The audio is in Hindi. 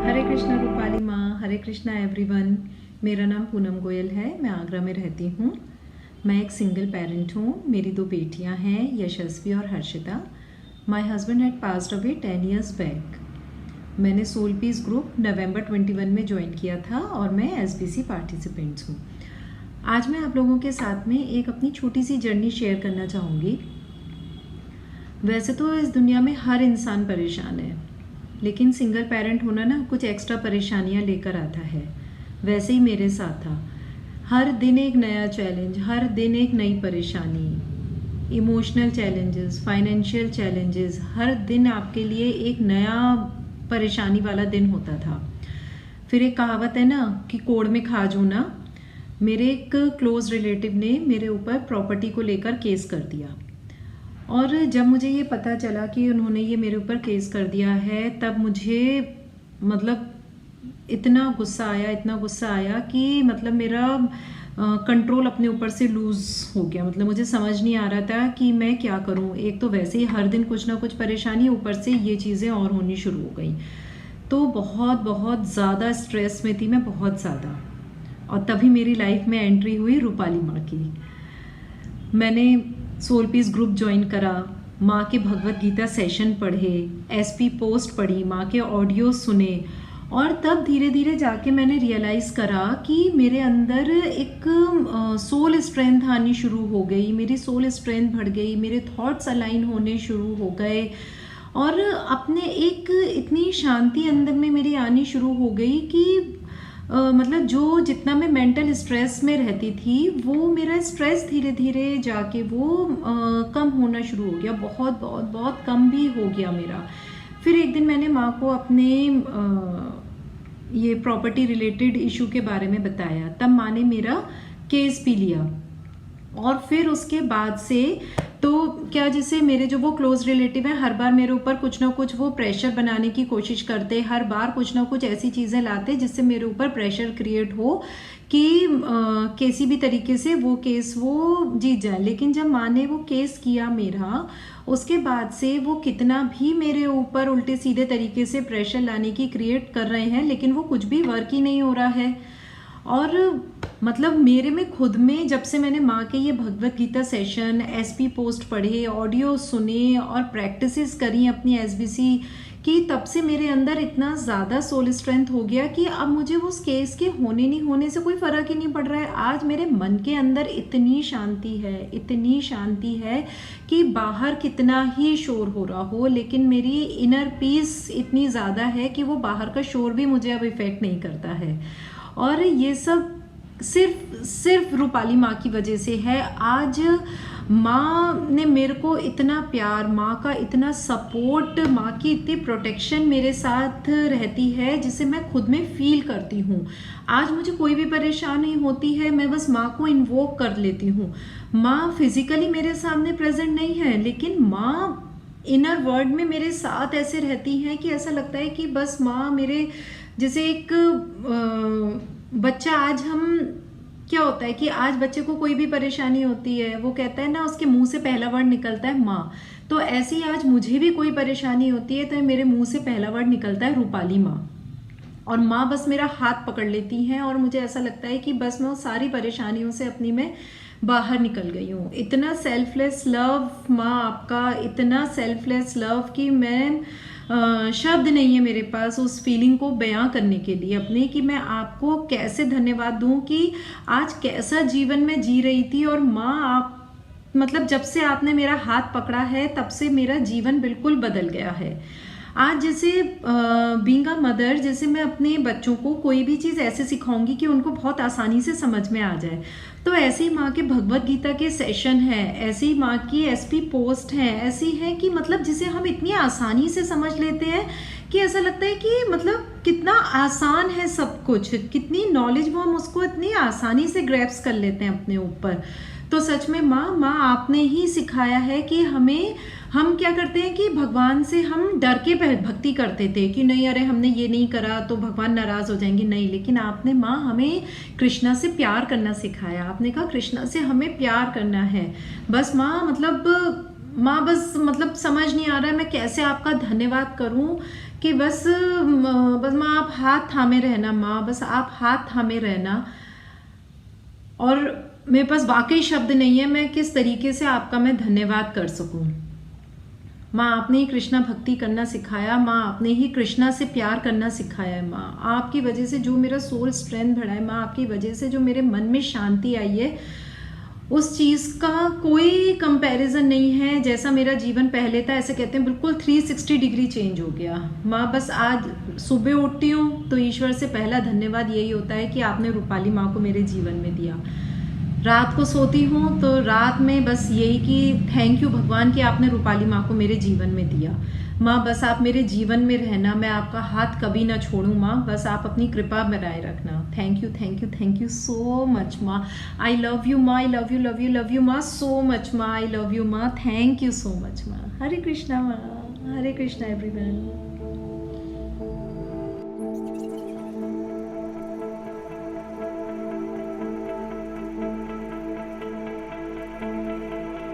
हरे कृष्णा रूपाली माँ, हरे कृष्णा एवरीवन। मेरा नाम पूनम गोयल है, मैं आगरा में रहती हूँ। मैं एक सिंगल पेरेंट हूँ। मेरी 2 बेटियाँ हैं, यशस्वी और Harshita. My husband had passed away 10 years back. मैंने सोल पीस ग्रुप नवंबर 21 में ज्वाइन किया था और मैं SBC पार्टिसिपेंट्स हूँ। आज मैं आप लोगों के साथ में एक अपनी छोटी सी जर्नी शेयर करना चाहूँगी। वैसे तो इस दुनिया में हर इंसान परेशान है, लेकिन सिंगल पेरेंट होना ना कुछ एक्स्ट्रा परेशानियां लेकर आता है। वैसे ही मेरे साथ था। हर दिन एक नया चैलेंज, हर दिन एक नई परेशानी, इमोशनल चैलेंजेस, फाइनेंशियल चैलेंजेस, हर दिन आपके लिए एक नया परेशानी वाला दिन होता था। फिर एक कहावत है ना कि कोड़ में खाज होना। मेरे एक क्लोज रिलेटिव ने मेरे ऊपर प्रॉपर्टी को लेकर केस कर दिया, और जब मुझे ये पता चला कि उन्होंने ये मेरे ऊपर केस कर दिया है, तब मुझे मतलब इतना गुस्सा आया कि मतलब मेरा कंट्रोल अपने ऊपर से लूज़ हो गया। मतलब मुझे समझ नहीं आ रहा था कि मैं क्या करूं। एक तो वैसे ही हर दिन कुछ ना कुछ परेशानी, ऊपर से ये चीज़ें और होनी शुरू हो गई। तो बहुत बहुत ज़्यादा स्ट्रेस में थी मैं, बहुत ज़्यादा। और तभी मेरी लाइफ में एंट्री हुई रूपाली माँ की। मैंने सोल पीस ग्रुप ज्वाइन करा, माँ के भगवत गीता सेशन पढ़े, SP पोस्ट पढ़ी, माँ के ऑडियो सुने, और तब धीरे धीरे जाके मैंने रियलाइज़ करा कि मेरे अंदर एक सोल स्ट्रेंथ आनी शुरू हो गई। मेरी सोल स्ट्रेंथ बढ़ गई, मेरे थॉट्स अलाइन होने शुरू हो गए, और अपने एक इतनी शांति अंदर में मेरी आनी शुरू हो गई कि मतलब जो जितना मैं मेंटल स्ट्रेस में रहती थी, वो मेरा स्ट्रेस धीरे धीरे जाके वो कम होना शुरू हो गया। बहुत बहुत बहुत कम भी हो गया मेरा। फिर एक दिन मैंने माँ को अपने ये प्रॉपर्टी रिलेटेड इशू के बारे में बताया। तब माँ ने मेरा केस भी लिया, और फिर उसके बाद से तो क्या, जैसे मेरे जो वो क्लोज रिलेटिव हैं, हर बार मेरे ऊपर कुछ ना कुछ वो प्रेशर बनाने की कोशिश करते, हर बार कुछ ना कुछ ऐसी चीज़ें लाते जिससे मेरे ऊपर प्रेशर क्रिएट हो कि किसी भी तरीके से वो केस वो जीत जाए। लेकिन जब माँ ने वो केस किया मेरा, उसके बाद से वो कितना भी मेरे ऊपर उल्टे सीधे तरीके से प्रेशर लाने की क्रिएट कर रहे हैं, लेकिन वो कुछ भी वर्क ही नहीं हो रहा है। और मतलब मेरे में खुद में, जब से मैंने माँ के ये Bhagavad Gita session, SP post पढ़े, ऑडियो सुने और प्रैक्टिसेस करी अपनी SBC की, तब से मेरे अंदर इतना ज़्यादा सोल स्ट्रेंथ हो गया कि अब मुझे उस केस के होने नहीं होने से कोई फ़र्क ही नहीं पड़ रहा है। आज मेरे मन के अंदर इतनी शांति है, इतनी शांति है कि बाहर कितना ही शोर हो रहा हो, लेकिन मेरी इनर पीस इतनी ज़्यादा है कि वो बाहर का शोर भी मुझे अब इफ़ेक्ट नहीं करता है। और ये सब सिर्फ रूपाली माँ की वजह से है। आज माँ ने मेरे को इतना प्यार, माँ का इतना सपोर्ट, माँ की इतनी प्रोटेक्शन मेरे साथ रहती है, जिसे मैं खुद में फील करती हूँ। आज मुझे कोई भी परेशानी होती है, मैं बस माँ को इन्वोक कर लेती हूँ। माँ फिजिकली मेरे सामने प्रेजेंट नहीं है, लेकिन माँ इनर वर्ल्ड में मेरे साथ ऐसे रहती हैं कि ऐसा लगता है कि बस माँ मेरे जैसे एक बच्चा। आज हम क्या होता है कि आज बच्चे को कोई भी परेशानी होती है, वो कहता है ना, उसके मुंह से पहला वर्ड निकलता है माँ। तो ऐसे ही आज मुझे भी कोई परेशानी होती है तो मेरे मुंह से पहला वर्ड निकलता है रूपाली माँ। और माँ बस मेरा हाथ पकड़ लेती हैं, और मुझे ऐसा लगता है कि बस मैं उस सारी परेशानियों से अपनी में बाहर निकल गई हूँ। इतना सेल्फलेस लव माँ आपका, इतना सेल्फलेस लव कि मैं शब्द नहीं है मेरे पास उस फीलिंग को बयां करने के लिए अपने, कि मैं आपको कैसे धन्यवाद दूं कि आज कैसा जीवन में जी रही थी। और माँ आप मतलब जब से आपने मेरा हाथ पकड़ा है, तब से मेरा जीवन बिल्कुल बदल गया है। आज जैसे बीइंग अ मदर, जैसे मैं अपने बच्चों को कोई भी चीज़ ऐसे सिखाऊंगी कि उनको बहुत आसानी से समझ में आ जाए, तो ऐसी माँ के भगवत गीता के सेशन है, ऐसी माँ की SP पोस्ट है, ऐसी है कि मतलब जिसे हम इतनी आसानी से समझ लेते हैं कि ऐसा लगता है कि मतलब कितना आसान है सब कुछ, कितनी नॉलेज वो हम उसको इतनी आसानी से ग्रैप्स कर लेते हैं अपने ऊपर। तो सच में माँ आपने ही सिखाया है कि हम क्या करते हैं कि भगवान से हम डर के भक्ति करते थे कि नहीं अरे हमने ये नहीं करा तो भगवान नाराज हो जाएंगे, नहीं, लेकिन आपने माँ हमें कृष्णा से प्यार करना सिखाया। आपने कहा कृष्णा से हमें प्यार करना है। बस माँ मतलब समझ नहीं आ रहा है मैं कैसे आपका धन्यवाद करूं कि बस माँ आप हाथ थामे रहना, माँ बस आप हाथ थामे रहना। और मेरे पास वाकई शब्द नहीं है मैं किस तरीके से आपका मैं धन्यवाद कर सकूं। माँ आपने ही कृष्णा भक्ति करना सिखाया, माँ आपने ही कृष्णा से प्यार करना सिखाया है। माँ आपकी वजह से जो मेरा सोल स्ट्रेंथ बढ़ा है, माँ आपकी वजह से जो मेरे मन में शांति आई है, उस चीज़ का कोई कंपैरिजन नहीं है। जैसा मेरा जीवन पहले था, ऐसे कहते हैं बिल्कुल 360 डिग्री चेंज हो गया। माँ बस आज सुबह उठती हूँ तो ईश्वर से पहला धन्यवाद यही होता है कि आपने रूपाली माँ को मेरे जीवन में दिया। रात को सोती हूँ तो रात में बस यही कि थैंक यू भगवान कि आपने रूपाली माँ को मेरे जीवन में दिया। माँ बस आप मेरे जीवन में रहना, मैं आपका हाथ कभी ना छोड़ूं। माँ बस आप अपनी कृपा बनाए रखना। Thank you thank you thank you so much माँ। आई लव यू माँ, I love you love you love you माँ सो मच माँ। आई लव यू माँ, थैंक यू सो मच माँ। हरे कृष्णा माँ, हरे कृष्णा एवरीवन।